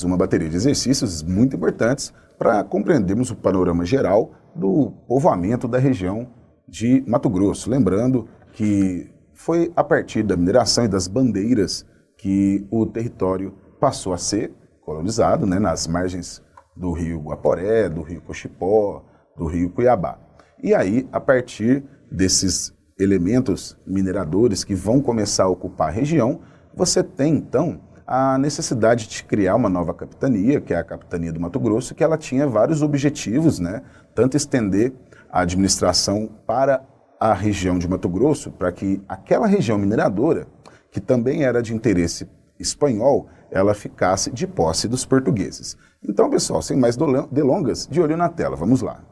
uma bateria de exercícios muito importantes para compreendermos o panorama geral do povoamento da região de Mato Grosso. Lembrando que foi a partir da mineração e das bandeiras que o território passou a ser colonizado, né, nas margens do rio Guaporé, do rio Cochipó, do rio Cuiabá. E aí, a partir desses elementos mineradores que vão começar a ocupar a região, você tem, então, a necessidade de criar uma nova capitania, que é a Capitania do Mato Grosso, que ela tinha vários objetivos, né? Tanto estender a administração para a região de Mato Grosso, para que aquela região mineradora, que também era de interesse espanhol, ela ficasse de posse dos portugueses. Então, pessoal, sem mais delongas, de olho na tela, vamos lá.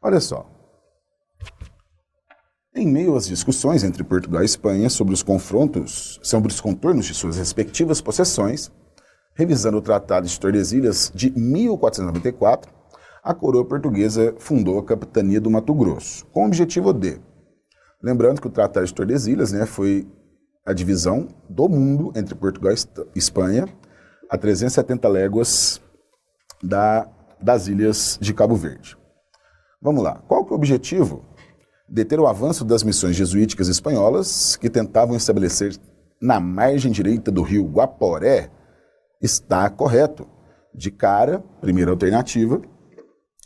Olha só. Em meio às discussões entre Portugal e Espanha sobre os contornos de suas respectivas possessões, revisando o Tratado de Tordesilhas de 1494, a coroa portuguesa fundou a Capitania do Mato Grosso, com o objetivo de... Lembrando que o Tratado de Tordesilhas, né, foi a divisão do mundo entre Portugal e Espanha a 370 léguas das ilhas de Cabo Verde. Vamos lá. Qual que é o objetivo? Deter o avanço das missões jesuíticas espanholas que tentavam estabelecer na margem direita do rio Guaporé. Está correto. De cara, primeira alternativa,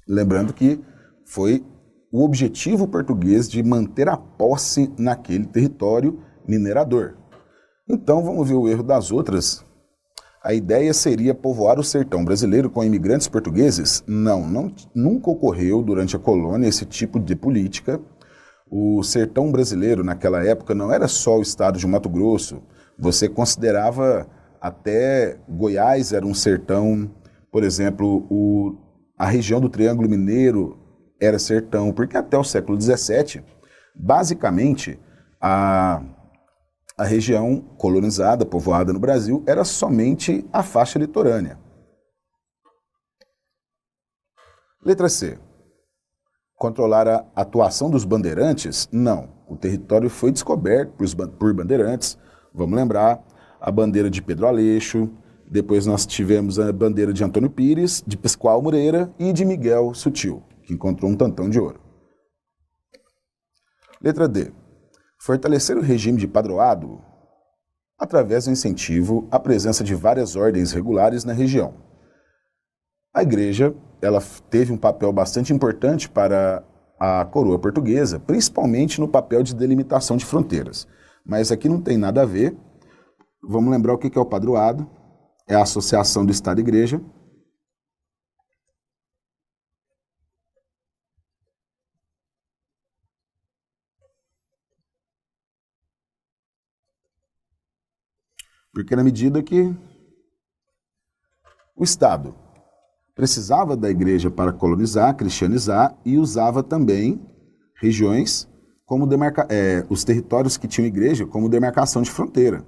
lembrando que foi o objetivo português de manter a posse naquele território minerador. Então vamos ver o erro das outras. A ideia seria povoar o sertão brasileiro com imigrantes portugueses? Não, nunca ocorreu durante a colônia esse tipo de política. O sertão brasileiro naquela época não era só o estado de Mato Grosso. Você considerava até Goiás era um sertão, por exemplo, a região do Triângulo Mineiro era sertão, porque até o século XVII, basicamente, a região colonizada, povoada no Brasil, era somente a faixa litorânea. Letra C. Controlar a atuação dos bandeirantes? Não. O território foi descoberto por bandeirantes. Vamos lembrar a bandeira de Pedro Aleixo, depois nós tivemos a bandeira de Antônio Pires, de Pascoal Moreira e de Miguel Sutil, que encontrou um tantão de ouro. Letra D. Fortalecer o regime de padroado através do incentivo à presença de várias ordens regulares na região. A igreja ela teve um papel bastante importante para a coroa portuguesa, principalmente no papel de delimitação de fronteiras. Mas aqui não tem nada a ver. Vamos lembrar o que é o padroado. É a associação do Estado e Igreja. Porque na medida que o Estado precisava da igreja para colonizar, cristianizar e usava também regiões como os territórios que tinham igreja como demarcação de fronteira.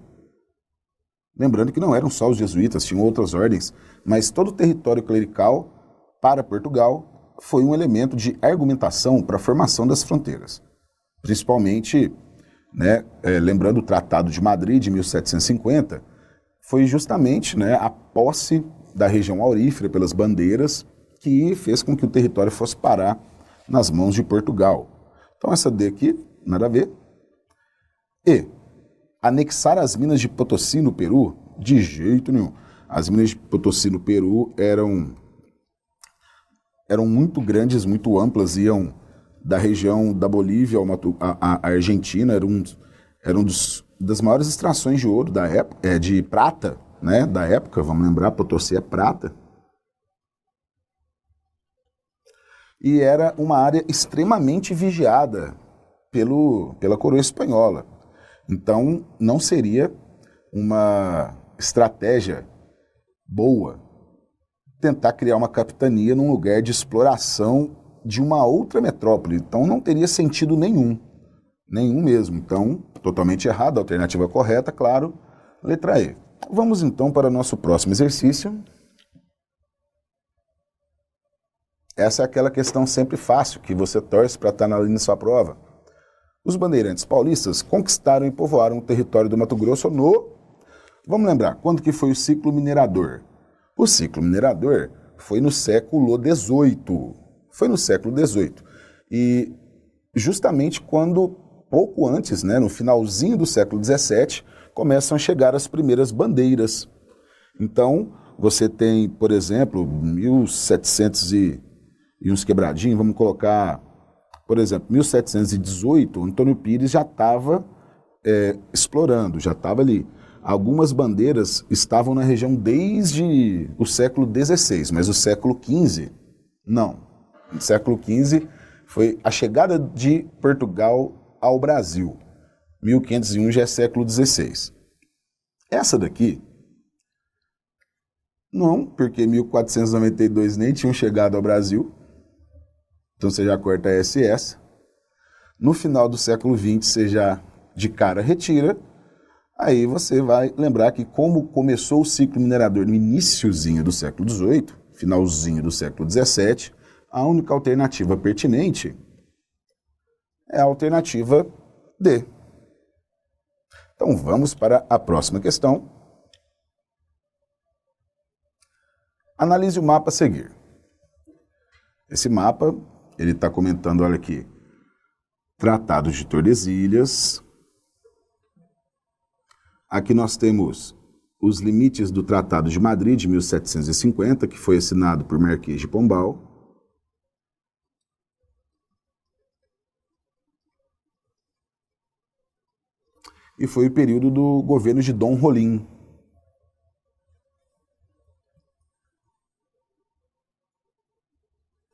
Lembrando que não eram só os jesuítas, tinham outras ordens, mas todo o território clerical para Portugal foi um elemento de argumentação para a formação das fronteiras. Principalmente, né, lembrando o Tratado de Madrid de 1750, foi justamente, né, a posse da região aurífera pelas bandeiras que fez com que o território fosse parar nas mãos de Portugal. Então essa D aqui, nada a ver. E anexar as minas de Potosí no Peru? De jeito nenhum. As minas de Potosí no Peru eram muito grandes, muito amplas, iam da região da Bolívia à Argentina, eram das maiores extrações de ouro da época, de prata, né, da época, vamos lembrar, Potosí é prata. E era uma área extremamente vigiada pela coroa espanhola. Então, não seria uma estratégia boa tentar criar uma capitania num lugar de exploração de uma outra metrópole. Então, não teria sentido nenhum mesmo. Então, totalmente errado, a alternativa correta, claro, letra E. Vamos então para o nosso próximo exercício. Essa é aquela questão sempre fácil, que você torce para estar na linha da sua prova. Os bandeirantes paulistas conquistaram e povoaram o território do Mato Grosso no Vamos lembrar, quando que foi o ciclo minerador? O ciclo minerador foi no século XVIII. Foi no século XVIII. E justamente quando, pouco antes, né, no finalzinho do século XVII, começam a chegar as primeiras bandeiras. Então, você tem, por exemplo, 1700 e uns quebradinhos, vamos colocar, por exemplo, 1718, Antônio Pires já estava explorando, já estava ali. Algumas bandeiras estavam na região desde o século XVI, mas o século XV, não. No século XV foi a chegada de Portugal ao Brasil. 1501 já é século XVI. Essa daqui, não, porque 1492 nem tinham chegado ao Brasil, então você já corta essa e essa. No final do século XX, você já de cara retira. Aí você vai lembrar que como começou o ciclo minerador no iniciozinho do século XVIII, finalzinho do século XVII, a única alternativa pertinente é a alternativa D. Então vamos para a próxima questão. Analise o mapa a seguir. Esse mapa, ele está comentando, olha aqui, Tratado de Tordesilhas. Aqui nós temos os limites do Tratado de Madrid de 1750, que foi assinado por Marquês de Pombal. E foi o período do governo de Dom Rolim.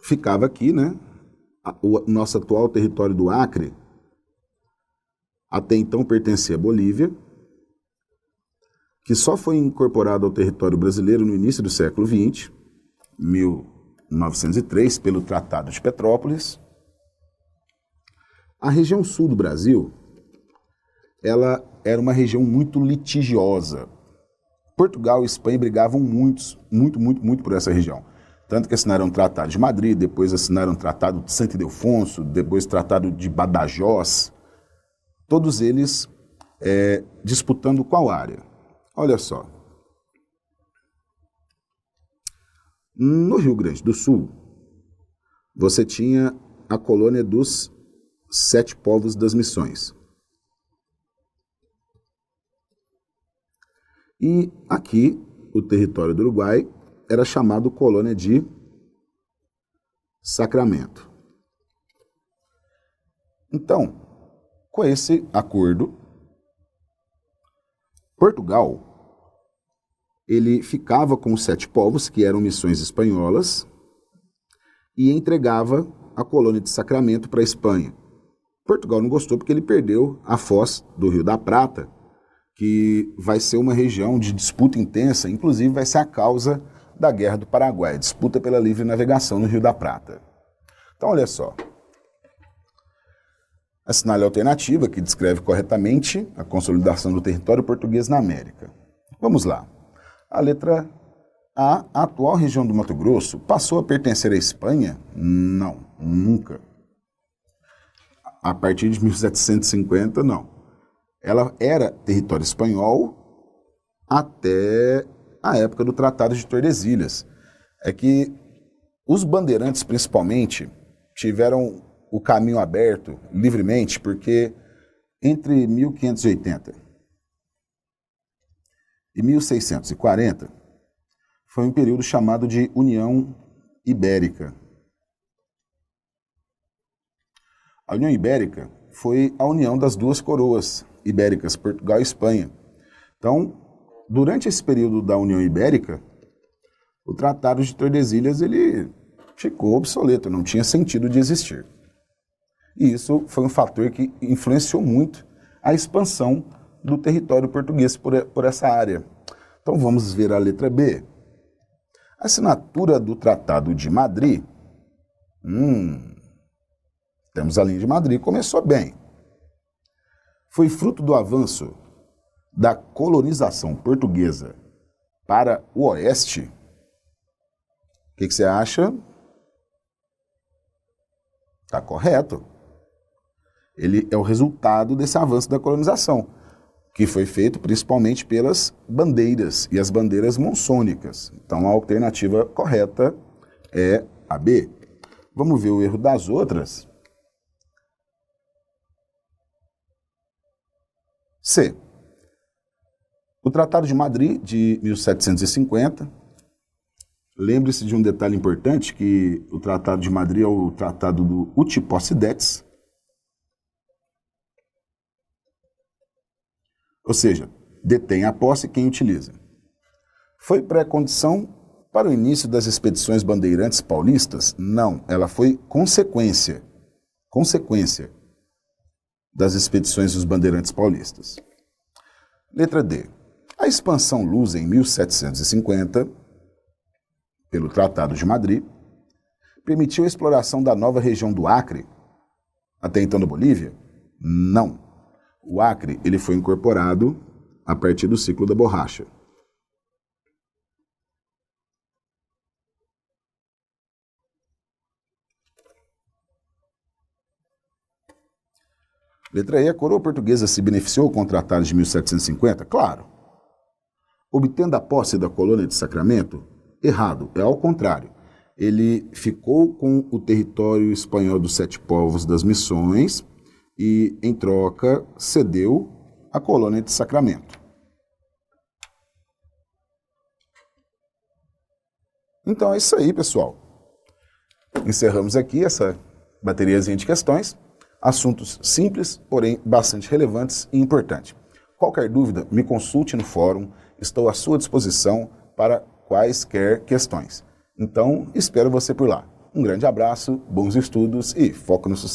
Ficava aqui, né? O nosso atual território do Acre, até então pertencia à Bolívia, que só foi incorporado ao território brasileiro no início do século XX, 1903, pelo Tratado de Petrópolis. A região sul do Brasil, ela era uma região muito litigiosa. Portugal e Espanha brigavam muito por essa região. Tanto que assinaram o Tratado de Madrid, depois assinaram o Tratado de Santo Ildefonso, depois o Tratado de Badajoz. Todos eles disputando qual área? Olha só. No Rio Grande do Sul, você tinha a colônia dos 7 povos das Missões. E aqui, o território do Uruguai era chamado colônia de Sacramento. Então, com esse acordo, Portugal, ele ficava com os 7 povos, que eram missões espanholas, e entregava a colônia de Sacramento para a Espanha. Portugal não gostou porque ele perdeu a foz do Rio da Prata, que vai ser uma região de disputa intensa, inclusive vai ser a causa da Guerra do Paraguai, disputa pela livre navegação no Rio da Prata. Então, olha só. Assinale a alternativa que descreve corretamente a consolidação do território português na América. Vamos lá. A letra A, a atual região do Mato Grosso, passou a pertencer à Espanha? Não, nunca. A partir de 1750, não. Ela era território espanhol até a época do Tratado de Tordesilhas. É que os bandeirantes, principalmente, tiveram o caminho aberto livremente, porque entre 1580 e 1640 foi um período chamado de União Ibérica. A União Ibérica foi a união das duas coroas ibéricas, Portugal e Espanha. Então, durante esse período da União Ibérica, o Tratado de Tordesilhas ele ficou obsoleto, não tinha sentido de existir. E isso foi um fator que influenciou muito a expansão do território português por essa área. Então vamos ver a letra B. A assinatura do Tratado de Madrid. Temos a linha de Madrid, começou bem. Foi fruto do avanço da colonização portuguesa para o oeste. O que você acha? Está correto. Ele é o resultado desse avanço da colonização. que foi feito principalmente pelas bandeiras e as bandeiras monçônicas. Então a alternativa correta é a B. Vamos ver o erro das outras. C. O Tratado de Madrid, de 1750. Lembre-se de um detalhe importante, que o Tratado de Madrid é o Tratado do Uti Possidetis, ou seja, detém a posse quem utiliza. Foi pré-condição para o início das expedições bandeirantes paulistas? Não, ela foi consequência das expedições dos bandeirantes paulistas. Letra D. A expansão lusa em 1750, pelo Tratado de Madrid, permitiu a exploração da nova região do Acre, até então da Bolívia? Não. O Acre ele foi incorporado a partir do ciclo da borracha. Letra E. A coroa portuguesa se beneficiou com o Tratado de 1750? Claro. Obtendo a posse da colônia de Sacramento? Errado, é ao contrário. Ele ficou com o território espanhol dos Sete Povos das Missões e, em troca, cedeu a colônia de Sacramento. Então é isso aí, pessoal. Encerramos aqui essa bateriazinha de questões. Assuntos simples, porém bastante relevantes e importantes. Qualquer dúvida, me consulte no fórum. Estou à sua disposição para quaisquer questões. Então, espero você por lá. Um grande abraço, bons estudos e foco no sucesso.